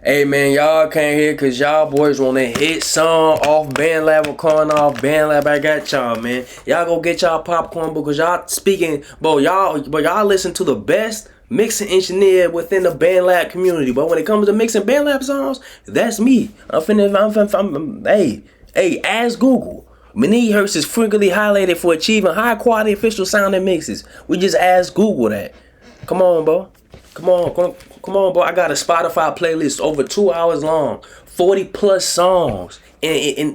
Hey man, y'all can't hear cause y'all boys want a hit song off Bandlab or calling off Bandlab. I got y'all, man. Y'all go get y'all popcorn because y'all speaking, y'all listen to the best mixing engineer within the Bandlab community. But when it comes to mixing Bandlab songs, that's me. Hey, ask Google. Many Hertz is frequently highlighted for achieving high quality official sounding mixes. We just ask Google that. Come on, bro. Come on, bro. I got a Spotify playlist over 2 hours long, 40 plus songs in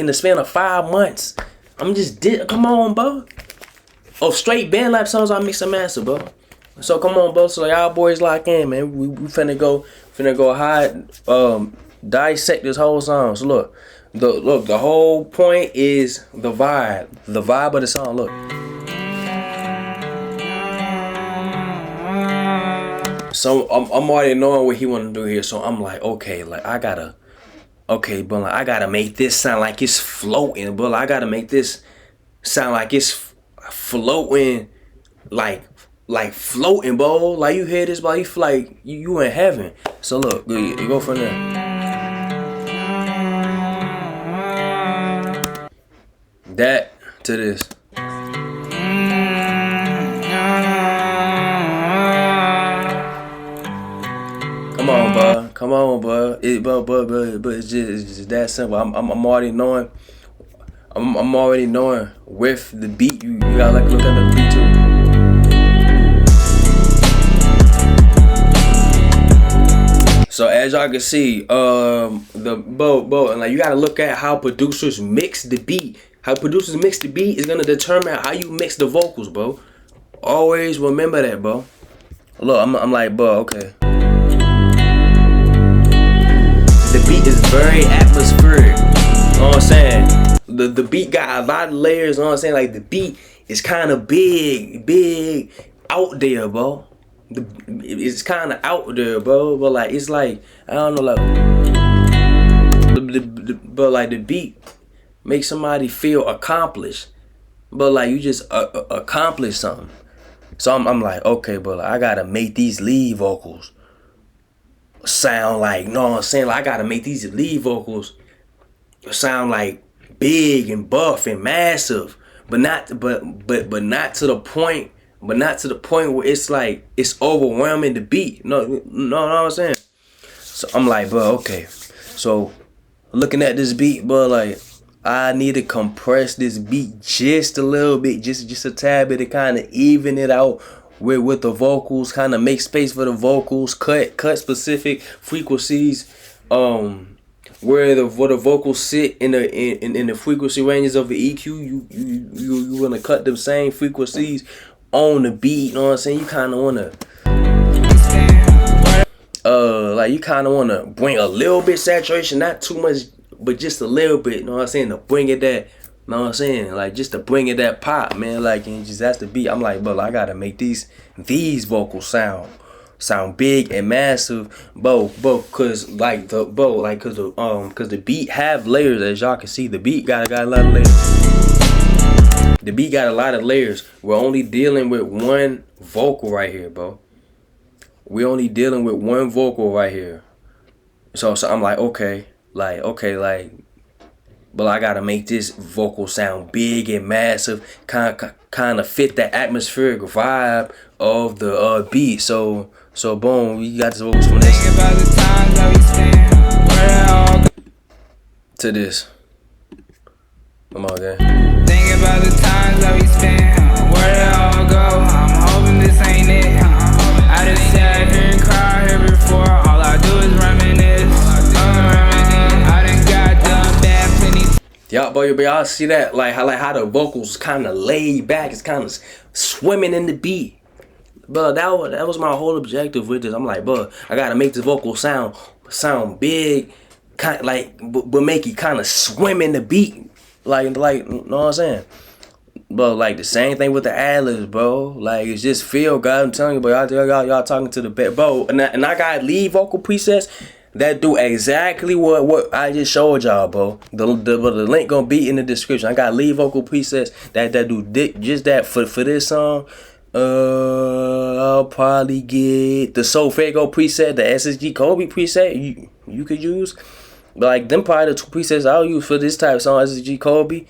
the span of 5 months. Come on, bro. Oh, straight Bandlab songs I mix and master, bro. So come on, bro. So y'all boys lock in, man. We finna go hide, dissect this whole song. So look, the whole point is the vibe of the song. Look. So I'm already knowing what he want to do here. So I'm like, okay, like I gotta make this sound like it's floating, but I gotta make this sound like it's floating, like floating, bro. Like you hear this, bro, you feel like you in heaven. So look, you go from there. That to this. Come on, bro. But it's just that simple. I'm already knowing. I'm already knowing with the beat. You gotta like look at the beat too. So as y'all can see, and like you gotta look at how producers mix the beat. How producers mix the beat is gonna determine how you mix the vocals, bro. Always remember that, bro. Look, I'm like, bro, okay. The beat is very atmospheric. You know what I'm saying? The beat got a lot of layers. You know what I'm saying? Like the beat is kind of big out there, bro. It's kind of out there, bro. But like it's like I don't know, like but like the beat makes somebody feel accomplished. But like you just accomplished something. So I'm like, okay, but like, I gotta make these lead vocals sound like, you know what I'm saying? Like I gotta make these lead vocals sound like big and buff and massive, but not to the point where it's like it's overwhelming the beat. No, what I'm saying? So I'm like, bro, okay. So looking at this beat, bro, like I need to compress this beat just a little bit, just a tad bit to kind of even it out with the vocals, kind of make space for the vocals, cut specific frequencies, where the vocals sit in the frequency ranges of the EQ. You wanna cut them same frequencies on the beat. You know what I'm saying? You kind of wanna you kind of wanna bring a little bit saturation, not too much, but just a little bit. You know what I'm saying? To bring it that. You know what I'm saying? Like just to bring it that pop, man. Like and just that's the beat. I'm like, bro, I gotta make these vocals sound big and massive, bro, cause the beat have layers. As y'all can see, the beat got a lot of layers. The beat got a lot of layers. We're only dealing with one vocal right here, bro. We're only dealing with one vocal right here. So I'm like, okay, but I gotta make this vocal sound big and massive, kind of fit the atmospheric vibe of the beat. So boom, we got this vocals from this to this. Come on, gang. Think about the times that we spent, where it all go. I'm hoping this ain't it. I just sat here and cried here before. All I do is reminisce. Y'all see that? Like how the vocals kind of laid back. It's kind of swimming in the beat. But that was my whole objective with this. I'm like, bro, I gotta make this vocal sound big, kind of like, but make it kind of swim in the beat. Like, you know what I'm saying? But like the same thing with the ad-libs, bro. Like it's just feel good. I'm telling you, bro. Y'all talking to the best, bro. And I got lead vocal presets that do exactly what I just showed y'all, bro. The link gonna be in the description. I got lead vocal presets that do just that for this song. I'll probably get the Solfago preset, the SSG Kobe preset you could use. But like them probably the two presets I'll use for this type of song, SSG Kobe,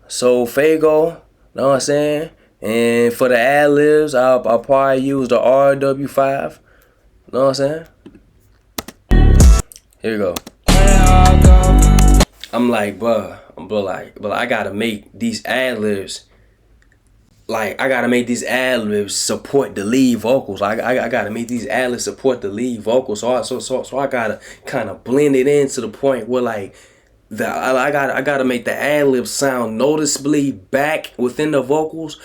Solfago, know what I'm saying? And for the ad-libs, I'll probably use the RW5. Know what I'm saying? Here we go. I'm like, but I gotta make these ad-libs. Like, I gotta make these ad-libs support the lead vocals. I gotta make these ad-libs support the lead vocals. So I gotta kind of blend it in to the point where like I gotta make the ad-libs sound noticeably back within the vocals,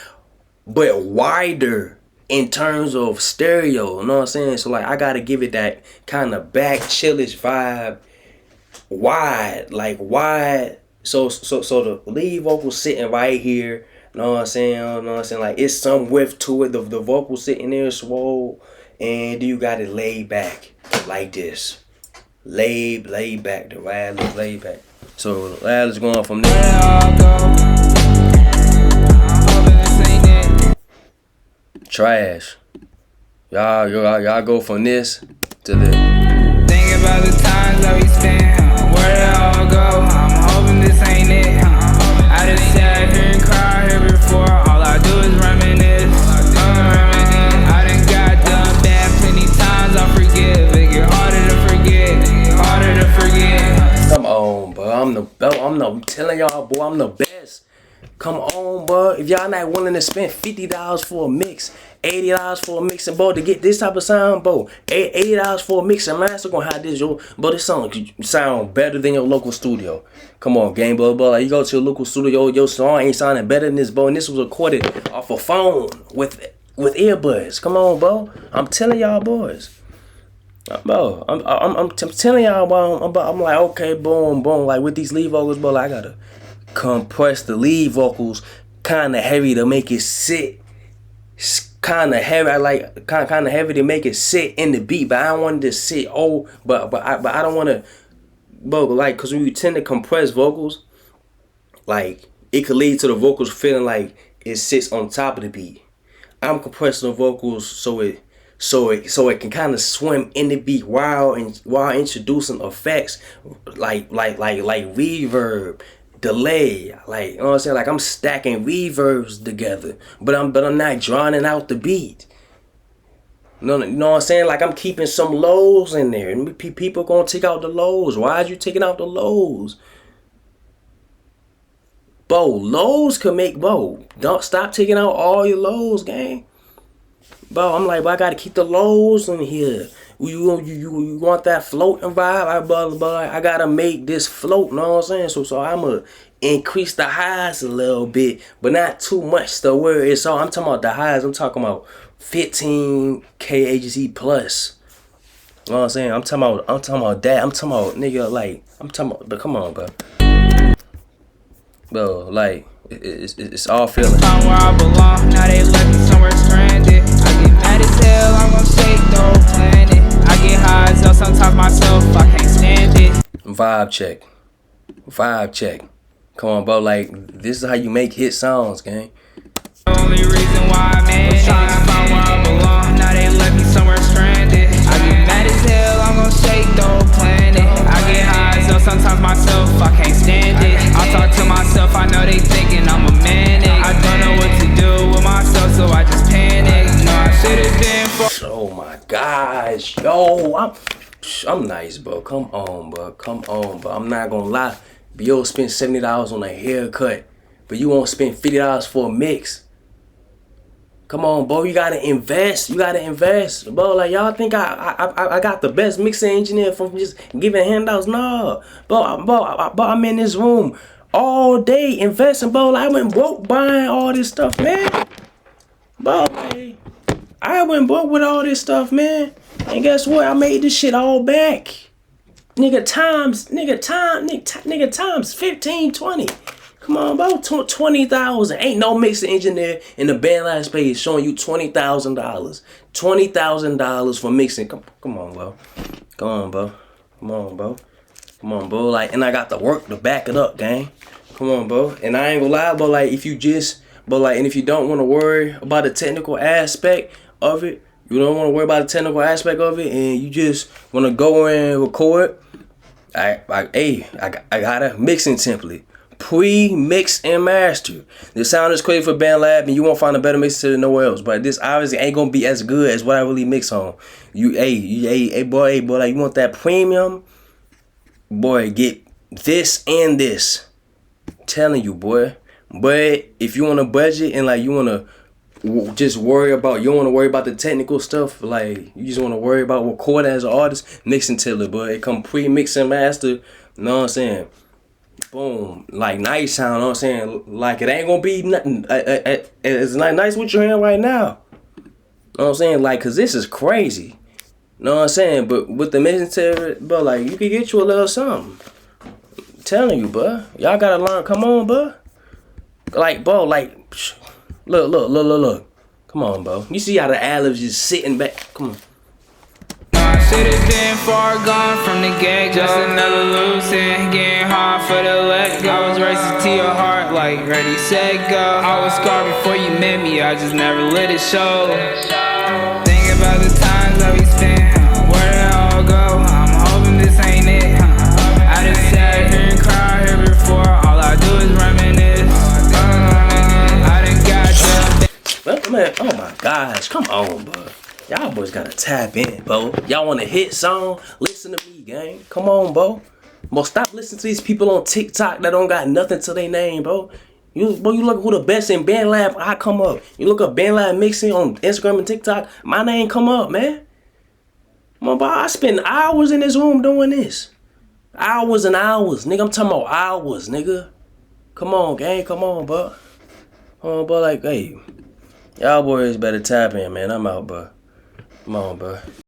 but wider in terms of stereo. You know what I'm saying? So like I gotta give it that kind of back chillish vibe, wide. So the lead vocal sitting right here. Know what I'm saying? Know what I'm saying? Like it's some width to it. The vocal sitting there swole, and you got it laid back like this. Laid back. The ride is laid back. So the ride is going from there. Trash. Y'all go from this to this. Think about the times that we spent. Where it all go? I'm hoping this ain't it. I just sat here and cried here before. All I do is reminisce. I done got done bad plenty times. I forgive. It get harder to forget. Come on, bro. I'm telling y'all, boy, I'm the best. Come on, bro. If y'all not willing to spend $50 for a mix, $80 for a mix, and bro, to get this type of sound, bro, $80 for a mix and master gonna have this, yo, bro. This song sound better than your local studio. Come on, game, bro. Like you go to your local studio, your song ain't sounding better than this, bro. And this was recorded off a phone with earbuds. Come on, bro. I'm telling y'all, boys. Bro, I'm telling y'all, bro. I'm like, okay, boom. Like with these lead vocals, bro, like, I gotta compress the lead vocals kind of heavy to make it sit. Kind of heavy. I like kind of heavy to make it sit in the beat, but I don't want it to sit. But I don't want to, bro. Like, cause when you tend to compress vocals, like it could lead to the vocals feeling like it sits on top of the beat. I'm compressing the vocals so it can kind of swim in the beat while introducing effects like reverb, delay, like, you know what I'm saying? Like I'm stacking reverbs together, but I'm not drowning out the beat. You know what I'm saying? Like I'm keeping some lows in there, and people gonna take out the lows. Why are you taking out the lows? Bro, lows can make, bro. Don't stop taking out all your lows, gang. Bro, I'm like, bro, I gotta keep the lows in here. You want that floating vibe? I gotta make this float, you know what I'm saying? So I'm gonna increase the highs a little bit, but not too much to where it's all. I'm talking about the highs. I'm talking about 15K AGC plus. You know what I'm saying? I'm talking about that. I'm talking about, nigga, like, I'm talking about, but come on, bro. Bro, like, it's all feeling. Found where I belong, now they left me somewhere stranded. I get mad as hell, I'm gonna shake the whole planet. I get high as hell, sometimes myself, I can't stand it. Vibe check. Come on, bro, like, this is how you make hit songs, gang. The only reason why I'm in it, trying to find where I belong, now they left me somewhere stranded. I get mad as hell, I'm gonna shake the whole planet. I get high as hell, sometimes myself, I can't stand it. I talk to myself, I know they thinking I'm a manic. I don't know what to do with myself, so I just panic. No, I should've been for. Oh my gosh, yo, I'm nice, bro. Come on, bro. I'm not gonna lie. But you'll spend $70 on a haircut, but you won't spend $50 for a mix. Come on, bro. You gotta invest. Bro. Like, y'all think I got the best mixing engineer from just giving handouts? No. Bro, I'm in this room all day investing, bro. Like, I went broke buying all this stuff, man. Bro, like, I went broke with all this stuff, man. And guess what? I made this shit all back. Nigga times 15, 20. Come on, bro, 20,000. Ain't no mixing engineer in the Bandlab space showing you $20,000. $20,000 for mixing. Come on, bro. Come on, bro. Like, and I got the work to back it up, gang. Come on, bro. And I ain't gonna lie, bro. Like, if you just, But like, and if you don't want to worry about the technical aspect of it, you don't want to worry about the technical aspect of it, and you just want to go and record. I got a mixing template, pre-mix and master. The sound is crazy for Bandlab, and you won't find a better mixer than nowhere else. But this obviously ain't gonna be as good as what I really mix on. Boy, like, you want that premium? Boy, get this and this. I'm telling you, boy. But if you want a budget and like you want to just worry about, you don't want to worry about the technical stuff, like you just want to worry about recording as an artist, mixing till it, but it come pre-mix and master, you know what I'm saying? Boom, like nice sound, you know what I'm saying? Like it ain't gonna be nothing, it's not nice what you're hearing right now, you know what I'm saying? Like, cause this is crazy, you know what I'm saying? But with the mixing till it, bro, like you can get you a little something. I'm telling you, bro, y'all gotta learn, come on, bro. Like, bro, like, look. Come on, bro. You see how the ad-libs just sitting back? Come on. I should've been far gone from the gang. Just another loose end, getting hard for the let go. I was racing to your heart like ready, set, go. I was scarred before you met me, I just never let it show. Think about the times that we spent, where did it all go? I'm hoping this ain't it. I just sat here and cried here before, all I do is reminisce. Man, oh my gosh, come on, bro. Y'all boys gotta tap in, bro. Y'all want a hit song? Listen to me, gang. Come on, bro. Bro, stop listening to these people on TikTok that don't got nothing to their name, bro. You look who the best in Bandlab, I come up. You look up Bandlab mixing on Instagram and TikTok, my name come up, man. Come on, bro. I spend hours in this room doing this. Hours and hours, nigga. I'm talking about hours, nigga. Come on, gang. Come on, bro. Come on, bro. Like, hey. Y'all boys better tap in, man. I'm out, bro. Come on, bro.